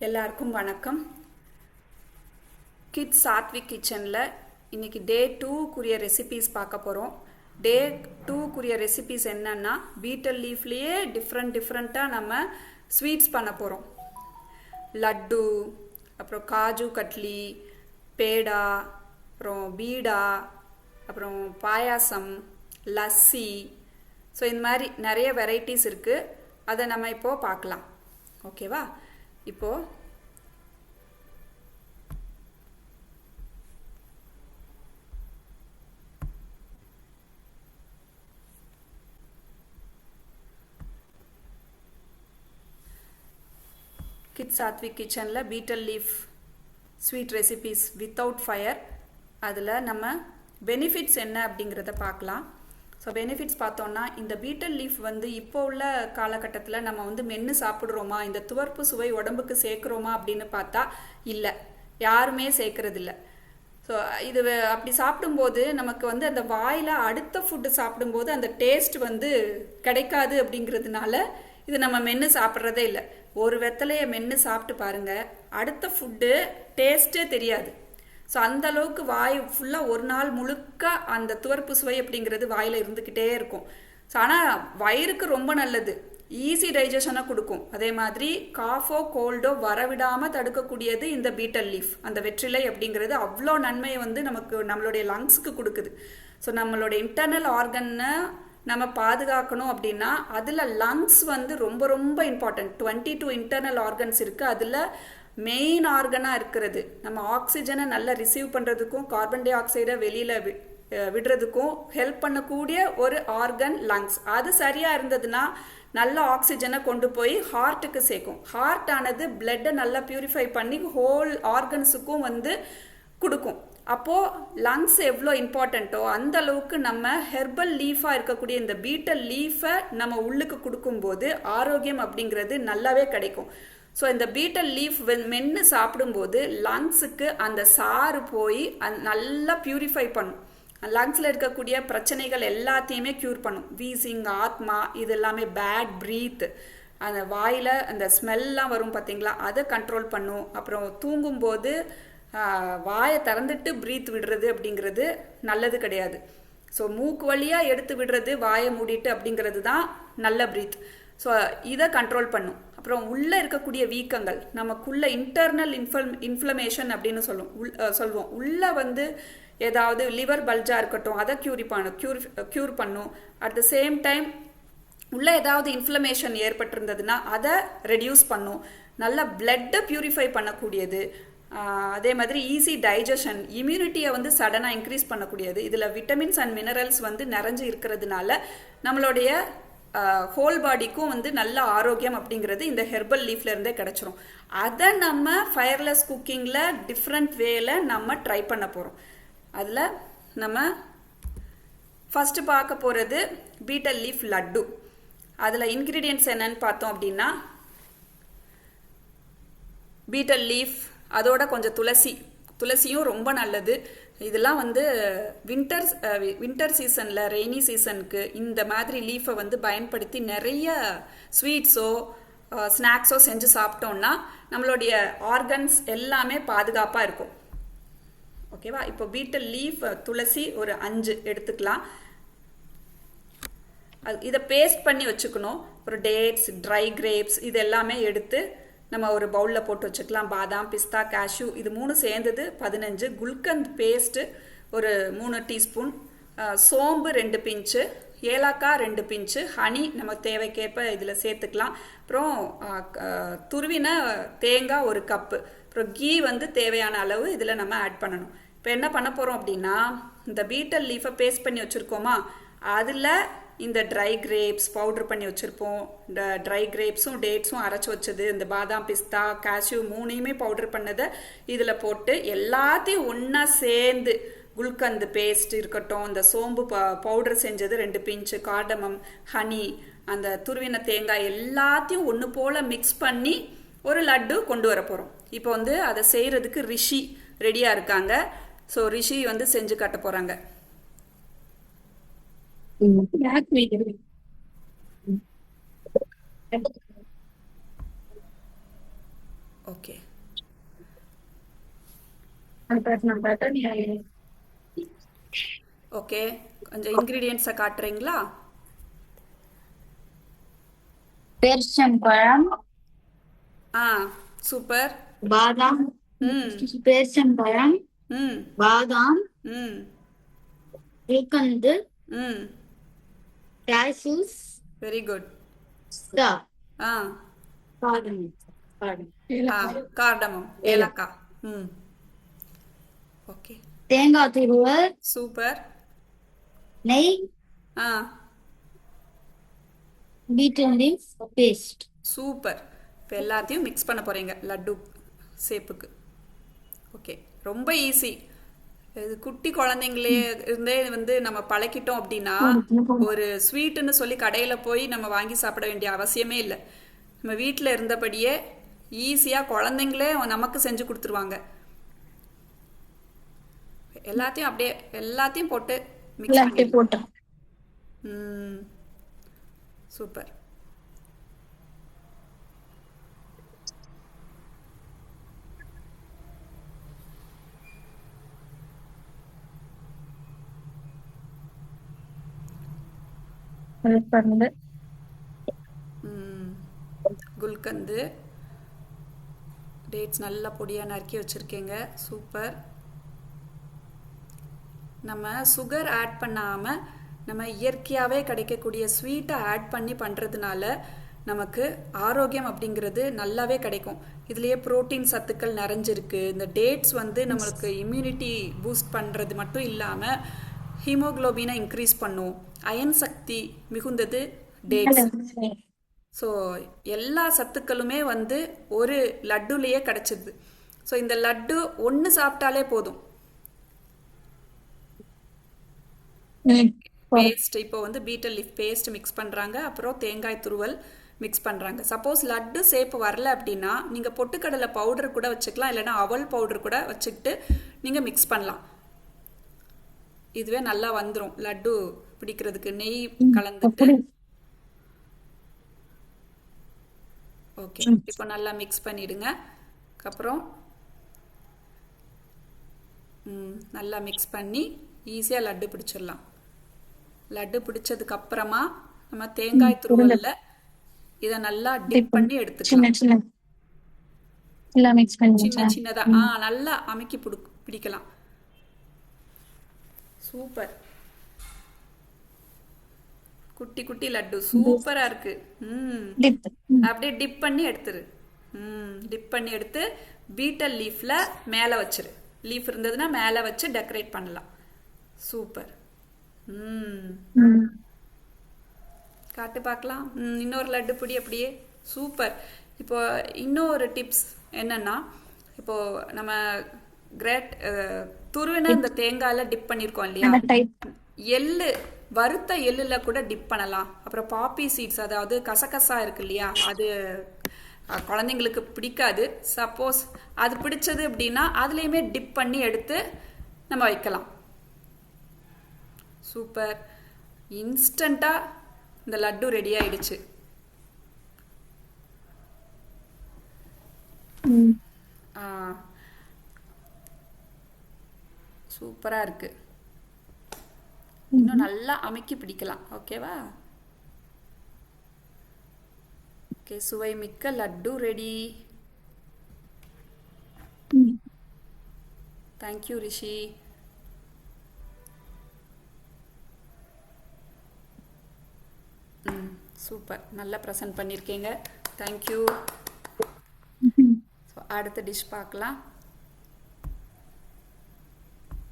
எல்லாருக்கும் வணக்கம். கிட்ஸ் சாத்விக் கிச்சனில் இன்னைக்கு டே 2க்குரிய ரெசிபீஸ் பார்க்க போகிறோம். டே 2க்குரிய ரெசிபீஸ் என்னன்னா பீட்டல் லீஃப்லேயே டிஃப்ரெண்ட்டாக நம்ம ஸ்வீட்ஸ் பண்ண போகிறோம். லட்டு, அப்புறம் காஜு கட்லி, பேடா, அப்புறம் பீடா, அப்புறம் பாயாசம், லஸ்ஸி. ஸோ இந்த மாதிரி நிறைய வெரைட்டிஸ் இருக்குது. அதை நம்ம இப்போது பார்க்கலாம். ஓகேவா? இப்போது கிட்ஸ் சாத்விக் கிச்சனில் beetle leaf sweet recipes without fire, அதில் நம்ம பெனிஃபிட்ஸ் என்ன அப்படிங்கிறத பார்க்கலாம். ஸோ பெனிஃபிட்ஸ் பார்த்தோன்னா, இந்த பீட்டல் லீஃப் இப்போ உள்ள காலகட்டத்தில் நம்ம மென்று சாப்பிட்றோமா, இந்த துவர்ப்பு சுவை உடம்புக்கு சேர்க்குறோமா அப்படின்னு பார்த்தா இல்லை, யாருமே சேர்க்கறதில்ல. ஸோ இது அப்படி சாப்பிடும்போது நமக்கு அந்த வாயில் அடுத்த ஃபுட்டு சாப்பிடும்போது அந்த டேஸ்ட் கிடைக்காது. அப்படிங்கிறதுனால இது நம்ம மென்று சாப்பிட்றதே இல்லை. ஒரு வெத்தலையை மென்று சாப்பிட்டு பாருங்கள், அடுத்த ஃபுட்டு டேஸ்ட்டே தெரியாது. ஸோ அந்த அளவுக்கு வாய் ஃபுல்லாக ஒரு நாள் முழுக்க அந்த துவர்ப்பு சுவை அப்படிங்கிறது வாயில் இருந்துக்கிட்டே இருக்கும். ஸோ ஆனால் வயிறுக்கு ரொம்ப நல்லது, ஈஸி டைஜஷனை கொடுக்கும். அதே மாதிரி காஃபோ கோல்டோ வரவிடாமல் தடுக்கக்கூடியது இந்த பீட்டல் லீஃப், அந்த வெற்றிலை அப்படிங்கிறது அவ்வளோ நன்மையை நமக்கு நம்மளுடைய லங்ஸுக்கு கொடுக்குது. ஸோ நம்மளுடைய இன்டர்னல் ஆர்கனை நம்ம பாதுகாக்கணும் அப்படின்னா அதில் லங்ஸ் ரொம்ப ரொம்ப இம்பார்ட்டன்ட். 22 இன்டர்னல் ஆர்கன்ஸ் இருக்குது. அதில் மெயின் ஆர்கனாக இருக்கிறது நம்ம ஆக்சிஜனை நல்லா ரிசீவ் பண்ணுறதுக்கும் கார்பன் டை ஆக்சைடை வெளியில் விடுறதுக்கும் ஹெல்ப் பண்ணக்கூடிய ஒரு ஆர்கன் லங்ஸ். அது சரியாக இருந்ததுன்னா நல்ல ஆக்சிஜனை கொண்டு போய் ஹார்ட்டுக்கு சேர்க்கும். ஹார்ட் ஆனது பிளட்டை நல்லா பியூரிஃபை பண்ணி ஹோல் ஆர்கன்ஸுக்கும் கொடுக்கும். அப்போது லங்ஸ் எவ்வளோ இம்பார்ட்டண்ட்டோ அந்த அளவுக்கு நம்ம ஹெர்பல் லீஃபாக இருக்கக்கூடிய இந்த பீட்டல் லீஃபை நம்ம உள்ளுக்கு கொடுக்கும்போது ஆரோக்கியம் அப்படிங்கிறது நல்லாவே கிடைக்கும். ஸோ இந்த பீட்டல் லீஃப் மென்று சாப்பிடும்போது லங்ஸுக்கு அந்த சாறு போய் நல்லா பியூரிஃபை பண்ணும். லங்ஸில் இருக்கக்கூடிய பிரச்சனைகள் எல்லாத்தையுமே க்யூர் பண்ணும். வீசிங், ஆத்மா, இது எல்லாமே பேட் ப்ரீத், அந்த வாயில் அந்த ஸ்மெல்லாம் வரும் பார்த்தீங்களா, அதை கண்ட்ரோல் பண்ணும். அப்புறம் தூங்கும்போது வாயை திறந்துட்டு ப்ரீத் விடுறது அப்படிங்கிறது நல்லது கிடையாது. ஸோ மூக்கு வழியாக எடுத்து விடுறது வாயை மூடிட்டு அப்படிங்கிறது தான் நல்ல ப்ரீத். ஸோ இதை கண்ட்ரோல் பண்ணும். அப்புறம் உள்ளே இருக்கக்கூடிய வீக்கங்கள், நமக்குள்ள இன்டர்னல் இன்ஃப்ளமேஷன் அப்படின்னு சொல்லுவோம். உள்ளே ஏதாவது லிவர் பல்ஜாக இருக்கட்டும், அதை க்யூர் பண்ணும். அட் த சேம் டைம் உள்ளே ஏதாவது இன்ஃப்ளமேஷன் ஏற்பட்டிருந்ததுன்னா அதை ரெடியூஸ் பண்ணும். நல்ல பிளட்டை பியூரிஃபை பண்ணக்கூடியது. அதே மாதிரி ஈஸி டைஜஷன், இம்யூனிட்டியை சடனாக இன்க்ரீஸ் பண்ணக்கூடியது. இதில் விட்டமின்ஸ் அண்ட் மினரல்ஸ் நிறைஞ்சு இருக்கிறதுனால நம்மளுடைய ஹோல் பாடிக்கும் நல்ல ஆரோக்கியம் அப்படிங்கிறது இந்த ஹெர்பல் லீஃப்ல இருந்தே கிடைச்சிரும். அதை நம்ம ஃபயர்லெஸ் குக்கிங்கில் டிஃப்ரெண்ட் வேல நம்ம ட்ரை பண்ண போகிறோம். அதில் நம்ம ஃபஸ்ட்டு பார்க்க போகிறது பீட்டல் லீஃப் லட்டு. அதில் இன்க்ரீடியன்ட்ஸ் என்னன்னு பார்த்தோம் அப்படின்னா, பீட்டல் லீஃப், அதோட கொஞ்சம் துளசியும் ரொம்ப நல்லது. இதெல்லாம் வின்டர் சீசனில், ரெய்னி சீசனுக்கு இந்த மாதிரி லீஃபை பயன்படுத்தி நிறைய ஸ்வீட்ஸோ ஸ்நாக்ஸோ செஞ்சு சாப்பிட்டோம்னா நம்மளுடைய ஆர்கன்ஸ் எல்லாமே பாதுகாப்பாக இருக்கும். ஓகேவா? இப்போ பீட்டல் லீஃப், துளசி ஒரு 5 எடுத்துக்கலாம். இதை பேஸ்ட் பண்ணி வச்சுக்கணும். ஒரு டேட்ஸ், ட்ரை கிரேப்ஸ், இது எல்லாமே எடுத்து நம்ம ஒரு பவுலில் போட்டு வச்சுக்கலாம். பாதாம், பிஸ்தா, கேஷ்யூ, இது 3 சேர்ந்தது 15. குல்கந்த் பேஸ்ட்டு ஒரு 3 டீஸ்பூன், சோம்பு 2 பிஞ்சு, ஏலக்காய் 2 பிஞ்சு, ஹனி நம்ம தேவைக்கேற்ப இதில் சேர்த்துக்கலாம். அப்புறம் துருவின தேங்காய் 1 கப்பு, அப்புறம் கீ தேவையான அளவு இதில் நம்ம ஆட் பண்ணணும். இப்போ என்ன பண்ண போகிறோம் அப்படின்னா, இந்த பீட்டல் லீஃபை பேஸ்ட் பண்ணி வச்சுருக்கோமா, அதில் இந்த ட்ரை கிரேப்ஸ் பவுடர் பண்ணி வச்சுருப்போம். இந்த ட்ரை கிரேப்ஸும் டேட்ஸும் அரைச்சி வச்சது, இந்த பாதாம், பிஸ்தா, கேஷ்யூ 3யுமே பவுடர் பண்ணதை இதில் போட்டு எல்லாத்தையும் ஒன்றா சேர்ந்து, குல்கந்து பேஸ்ட் இருக்கட்டும், இந்த சோம்பு பவுடர் செஞ்சது 2 பிஞ்சு, கார்டமம், ஹனி, அந்த துருவின தேங்காய் எல்லாத்தையும் ஒன்று போல் மிக்ஸ் பண்ணி ஒரு லட்டு கொண்டு வர போகிறோம். இப்போ அதை செய்கிறதுக்கு ரிஷி ரெடியாக இருக்காங்க. ஸோ ரிஷி செஞ்சு காட்ட போகிறாங்க. ஓகே. ஓகே, கொஞ்சம் இன்க்ரீடியன்ஸை காட்டுறீங்களா? பேரிச்சம்பழம், ஆ, சூப்பர். பாதாம், ம் பேரிச்சம்பழம், ம் பாதாம், ம் குல்கந்து, ம் கேஷ்யூஸ், வெரி குட். பிஸ்தா, ஆ பாதாம், ஆ கார்டமம், ஏலக்காய், ஏலக்காய். ம் ஓகே, தேங்காய் துருவல், சூப்பர். நெய், ஆ பீட்ரூட் லீஃப் பேஸ்ட். சூப்பர். இப்போ எல்லாத்தையும் மிக்ஸ் பண்ண போகிறீங்க லட்டு சேப்புக்கு. ஓகே, ரொம்ப ஈஸி. இது குட்டி குழந்தைங்களே இருந்தே வந்து நம்ம பழக்கிட்டோம் அப்படின்னா ஒரு ஸ்வீட்டுன்னு சொல்லி கடையில் போய் நம்ம வாங்கி சாப்பிட வேண்டிய அவசியமே இல்லை. நம்ம வீட்டில் இருந்தபடியே ஈஸியாக குழந்தைங்களே நமக்கு செஞ்சு கொடுத்துருவாங்க. எல்லாத்தையும் அப்படியே எல்லாத்தையும் போட்டு மிக்ஸ் எல்லாத்தையும் பண்ணிடலாம். போட்டு ம் சூப்பர். மிக்ஸ் பண்ணது. ம் குல்கந்து டேட்ஸ் நல்லா பொடியாக நறுக்கி வச்சுருக்கீங்க. சூப்பர். நம்ம சுகர் ஆட் பண்ணாமல் நம்ம இயற்கையாகவே கிடைக்கக்கூடிய ஸ்வீட்டை ஆட் பண்ணி பண்ணுறதுனால நமக்கு ஆரோக்கியம் அப்படிங்கிறது நல்லாவே கிடைக்கும். இதுலேயே புரோட்டீன் சத்துக்கள் நிறைஞ்சிருக்கு. இந்த டேட்ஸ் வந்து நம்மளுக்கு இம்யூனிட்டி பூஸ்ட் பண்ணுறது மட்டும் இல்லாமல் ஹீமோக்ளோபினை இன்க்ரீஸ் பண்ணும். அயன் சக்தி மிகுந்தது டேட்ஸ். ஸோ எல்லா சத்துக்களுமே வந்து ஒரு லட்டுலேயே கிடச்சிது. ஸோ இந்த லட்டு ஒன்று சாப்பிட்டாலே போதும். பேஸ்ட் இப்போ வந்து பீட்டல் லீஃப் பேஸ்ட் மிக்ஸ் பண்ணுறாங்க, அப்புறம் தேங்காய் துருவல் மிக்ஸ் பண்ணுறாங்க. சப்போஸ் லட்டு சேப்பு வரல அப்படின்னா நீங்கள் பொட்டுக்கடலை பவுடர் கூட வச்சுக்கலாம், இல்லைனா அவல் பவுடர் கூட வச்சுக்கிட்டு நீங்கள் மிக்ஸ் பண்ணலாம். இதுவே நல்லா வந்துடும் லட்டு பிடிக்கிறதுக்கு. நெய் கலந்துட்டு ஓகே, இப்போ நல்லா மிக்ஸ் பண்ணிடுங்க. அப்புறம் நல்லா மிக்ஸ் பண்ணி ஈஸியாக லட்டு பிடிச்சிடலாம். லட்டு பிடிச்சதுக்கு அப்புறமா நம்ம தேங்காய் துருவல்ல இதை நல்லா டிப் பண்ணி எடுத்துக்கலாம். சின்ன சின்னதா நல்லா அமுக்கி பிடிக்கலாம். சூப்பர். குட்டி குட்டி லட்டு சூப்பரா இருக்கு. அப்படியே டிப் பண்ணி எடுத்துரு. டிப் பண்ணி எடுத்து பீட்டல் லீஃப்ல மேல வச்சிரு. லீஃப் இருந்ததுன்னா மேல வச்சு டெக்கரேட் பண்ணலாம். சூப்பர். காட்டு பார்க்கலாம். இன்னொரு லட்டு பிடி அப்படியே. சூப்பர். இப்போ இன்னொரு டிப்ஸ் என்னன்னா, இப்போ நம்ம துருவின இந்த தேங்காயில டிப் பண்ணியிருக்கோம் இல்லையா, எள்ளு வறுத்த எள்ளுல கூட டிப் பண்ணலாம். அப்புறம் பாப்பி சீட்ஸ், அதாவது கசகசா இருக்கு இல்லையா, அது குழந்தைங்களுக்கு பிடிக்காது. சப்போஸ் அது பிடிச்சது அப்படின்னா அதுலேயுமே டிப் பண்ணி எடுத்து நம்ம வைக்கலாம். சூப்பர். இன்ஸ்டண்ட்டாக இந்த லட்டு ரெடி ஆயிடுச்சு. சூப்பராக இருக்கு. இன்னும் நல்லா அமுக்கி பிடிக்கலாம். ஓகேவா? ஓகே, சுவை மிக்க லட்டு ரெடி. தேங்க்யூ ரிஷி. சூப்பர். நல்லா ப்ரெசென்ட் பண்ணியிருக்கீங்க. தேங்க்யூ. ஸோ அடுத்த டிஷ் பார்க்கலாம்.